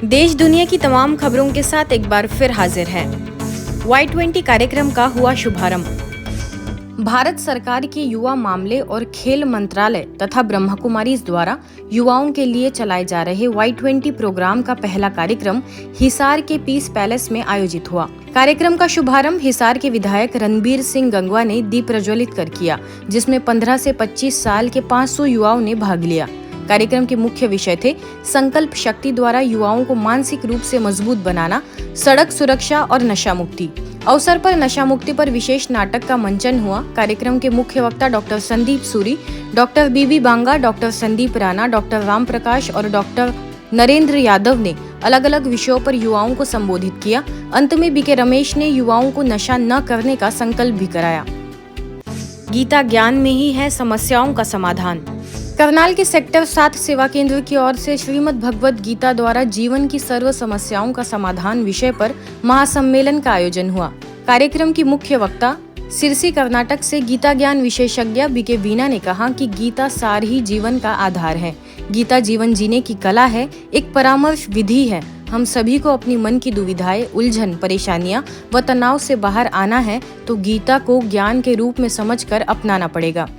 देश दुनिया की तमाम खबरों के साथ एक बार फिर हाजिर है। Y20 कार्यक्रम का हुआ शुभारंभ। भारत सरकार के युवा मामले और खेल मंत्रालय तथा ब्रह्मा कुमारीज द्वारा युवाओं के लिए चलाए जा रहे Y20 प्रोग्राम का पहला कार्यक्रम हिसार के पीस पैलेस में आयोजित हुआ। कार्यक्रम का शुभारंभ हिसार के विधायक रणबीर सिंह गंगवा ने दीप प्रज्वलित कर किया, जिसमें 15 से 25 साल के 500 युवाओं ने भाग लिया। कार्यक्रम के मुख्य विषय थे संकल्प शक्ति द्वारा युवाओं को मानसिक रूप से मजबूत बनाना, सड़क सुरक्षा और नशा मुक्ति। अवसर पर नशा मुक्ति पर विशेष नाटक का मंचन हुआ। कार्यक्रम के मुख्य वक्ता डॉक्टर संदीप सूरी, डॉक्टर बीबी बांगा, डॉक्टर संदीप राणा, डॉक्टर राम प्रकाश और डॉक्टर नरेंद्र यादव ने अलग अलग विषयों पर युवाओं को संबोधित किया। अंत में बीके रमेश ने युवाओं को नशा न करने का संकल्प भी कराया। गीता ज्ञान में ही है समस्याओं का समाधान। करनाल के सेक्टर 7 सेवा केंद्र की ओर से श्रीमद् भगवत गीता द्वारा जीवन की सर्व समस्याओं का समाधान विषय पर महासम्मेलन का आयोजन हुआ। कार्यक्रम की मुख्य वक्ता सिरसी कर्नाटक से गीता ज्ञान विशेषज्ञ बीके वीना ने कहा कि गीता सार ही जीवन का आधार है। गीता जीवन जीने की कला है, एक परामर्श विधि है। हम सभी को अपनी मन की दुविधाएं, उलझन, परेशानियां व तनाव से बाहर आना है तो गीता को ज्ञान के रूप में समझकर अपनाना पड़ेगा।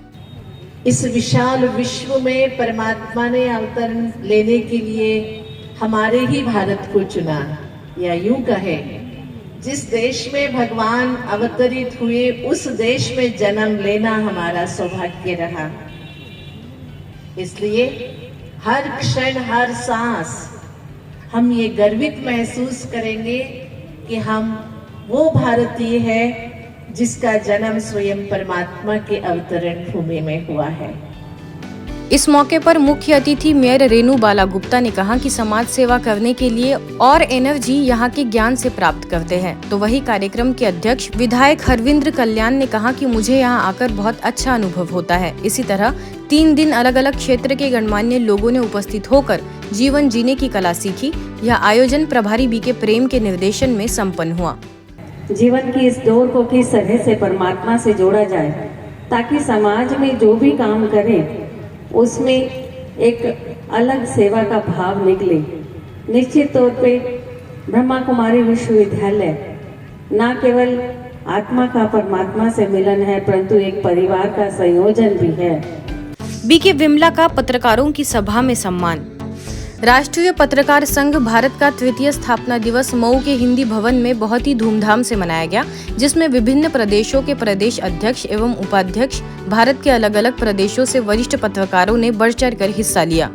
इस विशाल विश्व में परमात्मा ने अवतरण लेने के लिए हमारे ही भारत को चुना, या यूं कहे जिस देश में भगवान अवतरित हुए उस देश में जन्म लेना हमारा सौभाग्य रहा। इसलिए हर क्षण, हर सांस हम ये गर्वित महसूस करेंगे कि हम वो भारतीय है जिसका जन्म स्वयं परमात्मा के अवतरण भूमि में हुआ है। इस मौके पर मुख्य अतिथि मेयर रेणु बाला गुप्ता ने कहा कि समाज सेवा करने के लिए और एनर्जी यहाँ के ज्ञान से प्राप्त करते हैं। तो वही कार्यक्रम के अध्यक्ष विधायक हरविंद्र कल्याण ने कहा कि मुझे यहाँ आकर बहुत अच्छा अनुभव होता है। इसी तरह 3 दिन अलग अलग क्षेत्र के गणमान्य लोगों ने उपस्थित होकर जीवन जीने की कला सीखी। यह आयोजन प्रभारी बीके प्रेम के निर्देशन में सम्पन्न हुआ। जीवन की इस डोर को किस तरह से परमात्मा से जोड़ा जाए ताकि समाज में जो भी काम करें उसमें एक अलग सेवा का भाव निकले। निश्चित तौर पे ब्रह्मा कुमारी विश्वविद्यालय न केवल आत्मा का परमात्मा से मिलन है परंतु एक परिवार का संयोजन भी है। बीके विमला का पत्रकारों की सभा में सम्मान। राष्ट्रीय पत्रकार संघ भारत का तृतीय स्थापना दिवस मऊ के हिंदी भवन में बहुत ही धूमधाम से मनाया गया, जिसमें विभिन्न प्रदेशों के प्रदेश अध्यक्ष एवं उपाध्यक्ष, भारत के अलग अलग प्रदेशों से वरिष्ठ पत्रकारों ने बढ़ चढ़ कर हिस्सा लिया।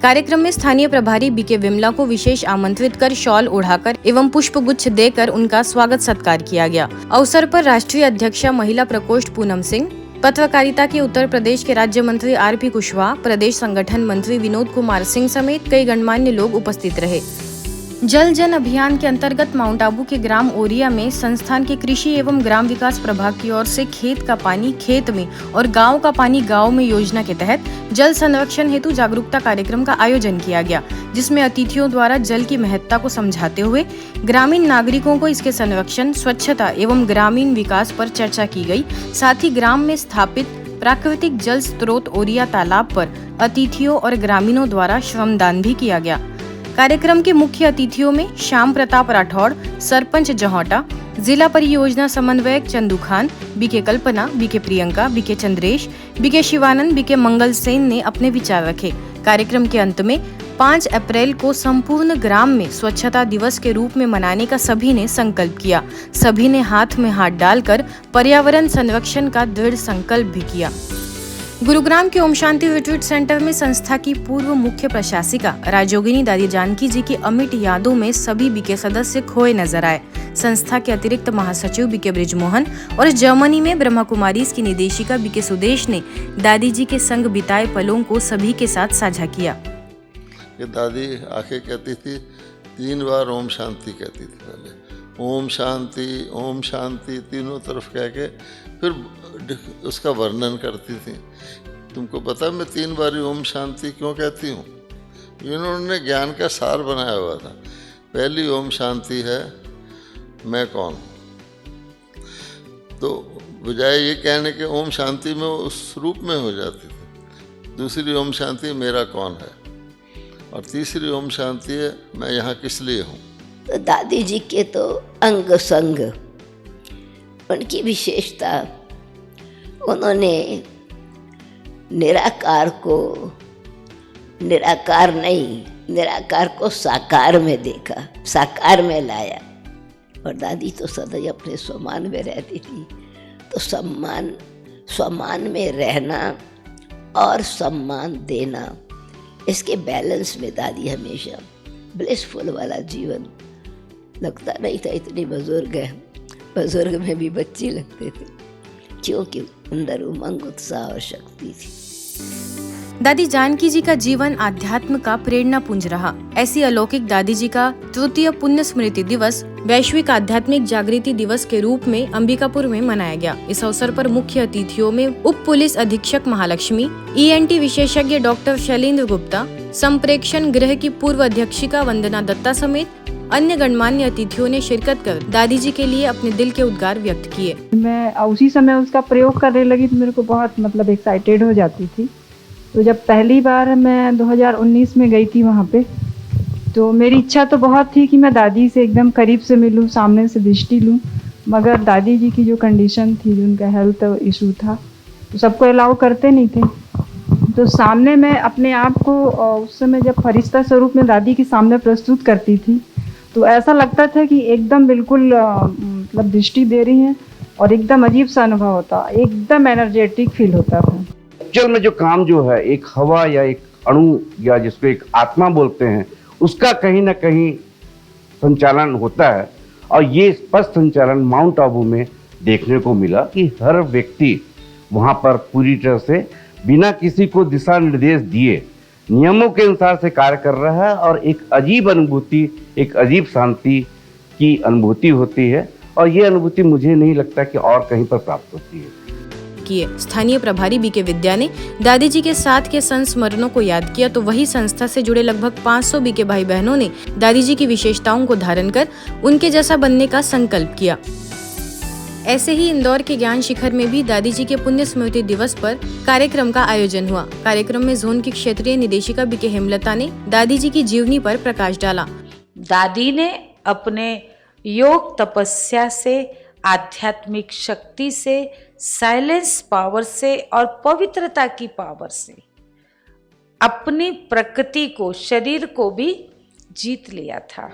कार्यक्रम में स्थानीय प्रभारी बीके विमला को विशेष आमंत्रित कर शॉल ओढ़ाकर एवं पुष्पगुच्छ देकर उनका स्वागत सत्कार किया गया। अवसर पर राष्ट्रीय अध्यक्षा महिला प्रकोष्ठ पूनम सिंह, पत्रकारिता के उत्तर प्रदेश के राज्य मंत्री आरपी कुशवाहा, प्रदेश संगठन मंत्री विनोद कुमार सिंह समेत कई गणमान्य लोग उपस्थित रहे। जल जन अभियान के अंतर्गत माउंट आबू के ग्राम ओरिया में संस्थान के कृषि एवं ग्राम विकास प्रभाग की ओर से खेत का पानी खेत में और गांव का पानी गांव में योजना के तहत जल संरक्षण हेतु जागरूकता कार्यक्रम का आयोजन किया गया, जिसमें अतिथियों द्वारा जल की महत्ता को समझाते हुए ग्रामीण नागरिकों को इसके संरक्षण, स्वच्छता एवं ग्रामीण विकास पर चर्चा की गई। साथ ही ग्राम में स्थापित प्राकृतिक जल स्रोत ओरिया तालाब पर अतिथियों और ग्रामीणों द्वारा श्रमदान भी किया गया। कार्यक्रम के मुख्य अतिथियों में श्याम प्रताप राठौड़, सरपंच जहौटा, जिला परियोजना समन्वयक Chandu Khan, BK Kalpana, BK Priyanka, BK Chandresh, BK Shivanand, BK Mangal Sen ने अपने विचार रखे। कार्यक्रम के अंत में 5 अप्रैल को संपूर्ण ग्राम में स्वच्छता दिवस के रूप में मनाने का सभी ने संकल्प किया। सभी ने हाथ में हाथ डालकर पर्यावरण संरक्षण का दृढ़ संकल्प भी किया। गुरुग्राम के ओम शांति रिट्रीट सेंटर में संस्था की पूर्व मुख्य प्रशासिका राजयोगिनी दादी जानकी जी की अमिट यादों में सभी बीके सदस्य खोए नजर आए। संस्था के अतिरिक्त महासचिव बीके ब्रिजमोहन और जर्मनी में ब्रह्मा कुमारीज की निदेशिका बीके सुदेश ने दादी जी के संग बिताए पलों को सभी के साथ साझा किया। ये दादी आके कहती थी 3 बार ओम शांति कहती थी। पहले ओम शांति तीनों तरफ कह के फिर उसका वर्णन करती थी। तुमको पता मैं 3 बार ओम शांति क्यों कहती हूँ? इन्होंने ज्ञान का सार बनाया हुआ था। पहली ओम शांति है मैं कौन, तो बजाय ये कहने के ओम शांति में उस रूप में हो जाती थी। दूसरी ओम शांति मेरा कौन है, और तीसरी ओम शांति है मैं यहाँ किस लिए हूँ। तो दादी जी के तो अंग संग, उनकी विशेषता, उन्होंने निराकार को निराकार नहीं, निराकार को साकार में देखा, साकार में लाया। और दादी तो सदैव अपने स्वमान में रहती थी, तो स्वमान में रहना और सम्मान देना, इसके बैलेंस में दादी हमेशा ब्लिसफुल वाला जीवन। लगता नहीं था इतनी बुजुर्ग है, बुजुर्ग में भी बच्चे लगते थे, क्योंकि अंदर उमंग, उत्साह और शक्ति थी। दादी जानकी जी का जीवन आध्यात्म का प्रेरणा पुंज रहा। ऐसी अलौकिक दादी जी का तृतीय पुण्य स्मृति दिवस वैश्विक आध्यात्मिक जागृति दिवस के रूप में अंबिकापुर में मनाया गया। इस अवसर पर मुख्य अतिथियों में उप पुलिस अधीक्षक महालक्ष्मी, ENT विशेषज्ञ डॉक्टर शैलेंद्र गुप्ता, संप्रेक्षण गृह की पूर्व अध्यक्षिका वंदना दत्ता समेत अन्य गणमान्य अतिथियों ने शिरकत कर दादी जी के लिए अपने दिल के उद्गार व्यक्त किए। मैं उसी समय उसका प्रयोग करने लगी तो मेरे को बहुत एक्साइटेड हो जाती थी। तो जब पहली बार मैं 2019 में गई थी वहाँ पे, तो मेरी इच्छा तो बहुत थी कि मैं दादी से एकदम करीब से मिलूँ, सामने से दृष्टि लूँ, मगर दादी जी की जो कंडीशन थी, जो उनका हेल्थ इशू था, तो सबको अलाउ करते नहीं थे। तो सामने मैं अपने आप को उस समय जब फरिश्ता स्वरूप में दादी के सामने प्रस्तुत करती थी, तो ऐसा लगता था कि एकदम बिल्कुल दृष्टि दे रही हैं और एकदम अजीब सा अनुभव होता, एकदम एनर्जेटिक फील होता था। एक्चुअल में जो काम जो है, एक हवा या एक अणु या जिसको एक आत्मा बोलते हैं, उसका कहीं ना कहीं संचालन होता है। और ये स्पष्ट संचालन माउंट आबू में देखने को मिला कि हर व्यक्ति वहाँ पर पूरी तरह से बिना किसी को दिशा निर्देश दिए नियमों के अनुसार से कार्य कर रहा है, और एक अजीब अनुभूति, एक अजीब शांति की अनुभूति होती है। और ये अनुभूति मुझे नहीं लगता कि और कहीं पर प्राप्त होती है। स्थानीय प्रभारी BK विद्या ने दादी जी के साथ के संस्मरणों को याद किया, तो वही संस्था से जुड़े लगभग 500 BK भाई बहनों ने दादी जी की विशेषताओं को धारण कर उनके जैसा बनने का संकल्प किया। ऐसे ही इंदौर के ज्ञान शिखर में भी दादी जी के पुण्य स्मृति दिवस पर कार्यक्रम का आयोजन हुआ। कार्यक्रम में जोन की क्षेत्रीय निदेशिका BK हेमलता ने दादी जी की जीवनी पर प्रकाश डाला। दादी ने अपने योग तपस्या से, आध्यात्मिक शक्ति से, साइलेंस पावर से और पवित्रता की पावर से अपनी प्रकृति को, शरीर को भी जीत लिया था।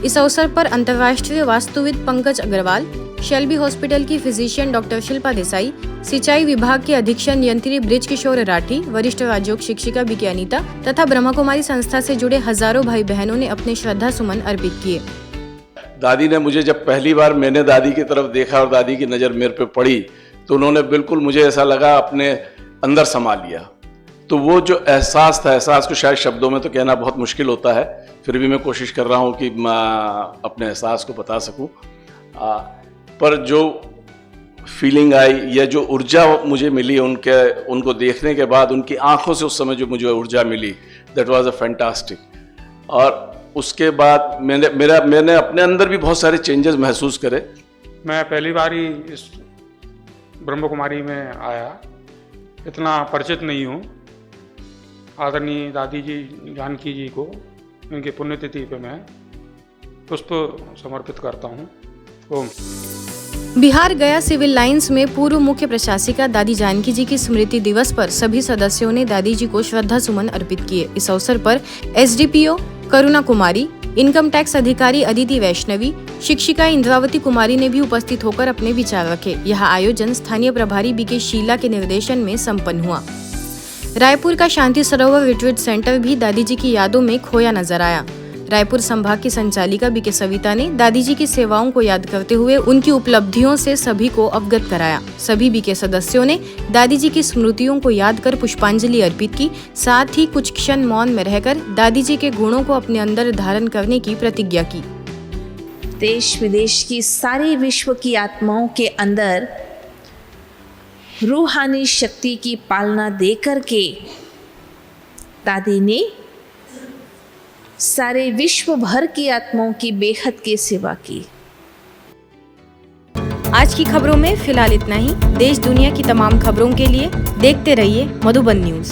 इस अवसर पर अंतर्राष्ट्रीय वास्तुविद पंकज अग्रवाल, शेल्बी हॉस्पिटल की फिजिशियन डॉक्टर शिल्पा देसाई, सिंचाई विभाग के अधीक्षक यंत्री ब्रिज किशोर राठी, वरिष्ठ राजयोग शिक्षिका BK अनीता तथा ब्रह्मा कुमारी संस्था से जुड़े हजारों भाई बहनों ने अपने श्रद्धा सुमन अर्पित किए। दादी ने मुझे, जब पहली बार मैंने दादी की तरफ देखा और दादी की नज़र मेरे पे पड़ी, तो उन्होंने बिल्कुल, मुझे ऐसा लगा, अपने अंदर समा लिया। तो वो जो एहसास था, एहसास को शायद शब्दों में तो कहना बहुत मुश्किल होता है, फिर भी मैं कोशिश कर रहा हूँ कि मैं अपने एहसास को बता सकूँ। पर जो फीलिंग आई या जो ऊर्जा मुझे मिली उनको देखने के बाद, उनकी आंखों से उस समय जो मुझे ऊर्जा मिली, दैट वाज अ फैंटास्टिक। और उसके बाद मैंने अपने अंदर भी बहुत सारे चेंजेस महसूस करे। मैं पहली बार ही इस ब्रह्म कुमारी में आया, इतना परिचित नहीं हूँ। आदरणीय दादी जी जानकी जी को उनकी पुण्यतिथि पे मैं पुष्प समर्पित करता हूँ। ओम। बिहार गया सिविल लाइंस में पूर्व मुख्य प्रशासिका दादी जानकी जी की स्मृति दिवस पर सभी सदस्यों ने दादी जी को श्रद्धा सुमन अर्पित किए। इस अवसर पर SDPO करुणा कुमारी, इनकम टैक्स अधिकारी अदिति वैष्णवी, शिक्षिका इंद्रावती कुमारी ने भी उपस्थित होकर अपने विचार रखे। यह आयोजन स्थानीय प्रभारी BK शीला के निर्देशन में संपन्न हुआ। रायपुर का शांति सरोवर रिट्रीट सेंटर भी दादी जी की यादों में खोया नजर आया। रायपुर संभाग की संचालिका BK सविता ने दादी जी की सेवाओं को याद करते हुए उनकी उपलब्धियों से सभी को अवगत कराया। सभी BK सदस्यों ने दादी जी की स्मृतियों को याद कर पुष्पांजलि अर्पित की, साथ ही कुछ क्षण मौन में रहकर दादी जी के गुणों को अपने अंदर धारण करने की प्रतिज्ञा की। देश विदेश की सारी विश्व की आत्माओं के अंदर रूहानी शक्ति की पालना देकर के दादी ने सारे विश्व भर की आत्माओं की बेहद की सेवा की। आज की खबरों में फिलहाल इतना ही। देश दुनिया की तमाम खबरों के लिए देखते रहिए मधुबन न्यूज।